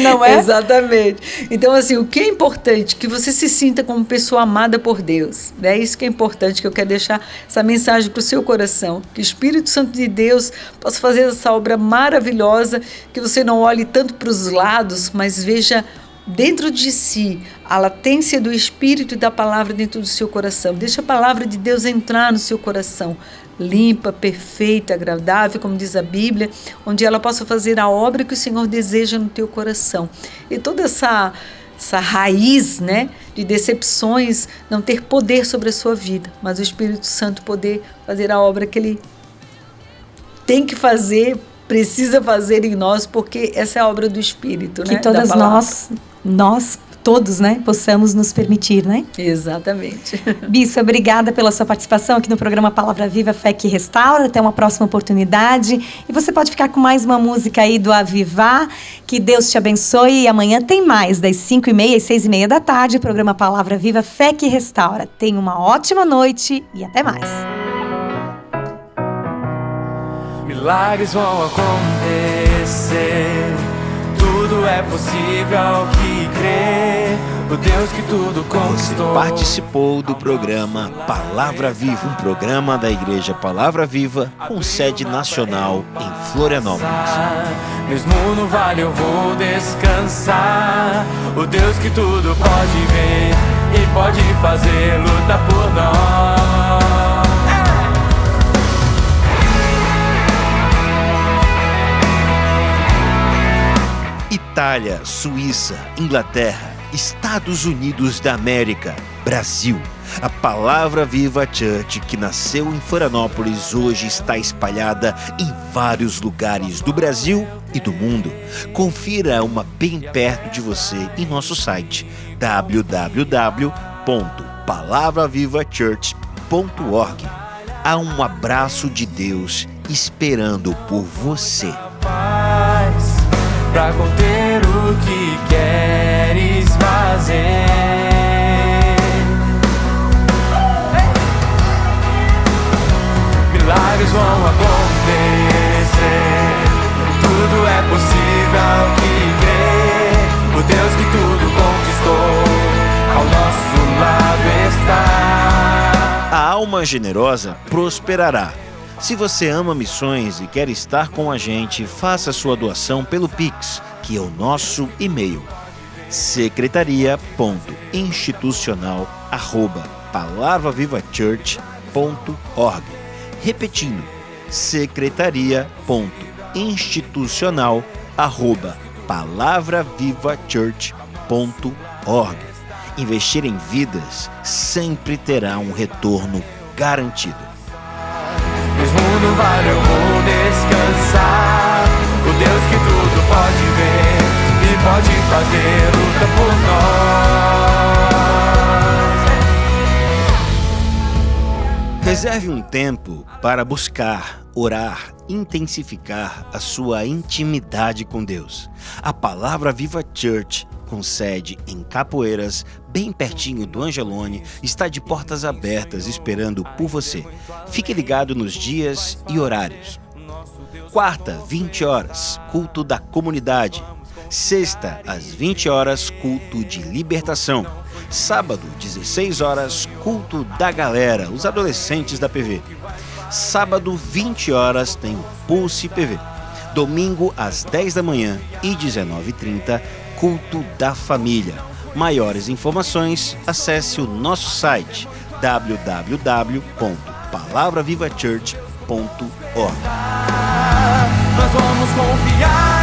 Não é? Exatamente. Então, assim, o que é importante? Que você se sinta como pessoa amada por Deus. É isso que é importante, que eu quero deixar essa mensagem para o seu coração. Que o Espírito Santo de Deus possa fazer essa obra maravilhosa, que você não olhe tanto para os lados, mas veja dentro de si a latência do Espírito e da palavra dentro do seu coração. Deixa a palavra de Deus entrar no seu coração, limpa, perfeita, agradável, como diz a Bíblia, onde ela possa fazer a obra que o Senhor deseja no teu coração. E toda essa raiz, né, de decepções não ter poder sobre a sua vida, mas o Espírito Santo poder fazer a obra que Ele tem que fazer, precisa fazer em nós, porque essa é a obra do Espírito, né? Que todas nós todos, né, possamos nos permitir, né? Exatamente. Bispa, obrigada pela sua participação aqui no programa Palavra Viva, Fé que Restaura. Até uma próxima oportunidade. E você pode ficar com mais uma música aí do Avivar. Que Deus te abençoe. E amanhã tem mais, das 5h30 às 6h30 da tarde, programa Palavra Viva, Fé que Restaura. Tenha uma ótima noite e até mais. Milagres vão acontecer, tudo é possível ao que crê, o Deus que tudo conquistou. Você participou do programa Palavra Viva, um programa da Igreja Palavra Viva com sede nacional em Florianópolis. Mesmo no vale eu vou descansar, o Deus que tudo pode ver e pode fazer, luta por nós. Itália, Suíça, Inglaterra, Estados Unidos da América, Brasil. A Palavra Viva Church, que nasceu em Florianópolis, hoje está espalhada em vários lugares do Brasil e do mundo. Confira uma bem perto de você em nosso site www.palavravivachurch.org. Há um abraço de Deus esperando por você. Pra conter o que queres fazer. Milagres vão acontecer, tudo é possível ao que crê, o Deus que tudo conquistou, ao nosso lado está. A alma generosa prosperará. Se você ama missões e quer estar com a gente, faça sua doação pelo Pix, que é o nosso e-mail: secretaria.institucional@palavravivachurch.org. Repetindo: secretaria.institucional@palavravivachurch.org. Investir em vidas sempre terá um retorno garantido. Mesmo no vale eu vou descansar, o Deus que tudo pode ver e pode fazer, luta por nós. Reserve um tempo para buscar, orar, intensificar a sua intimidade com Deus. A Palavra Viva Church, com sede em Capoeiras, bem pertinho do Angelone, está de portas abertas esperando por você. Fique ligado nos dias e horários. Quarta, 20 horas, culto da comunidade. Sexta, às 20 horas, culto de libertação. Sábado, 16 horas, culto da galera, os adolescentes da PV. Sábado, 20 horas, tem o Pulse PV. Domingo, às 10 da manhã e 19h30, culto da família. Maiores informações, acesse o nosso site www.palavravivachurch.org. Nós vamos confiar.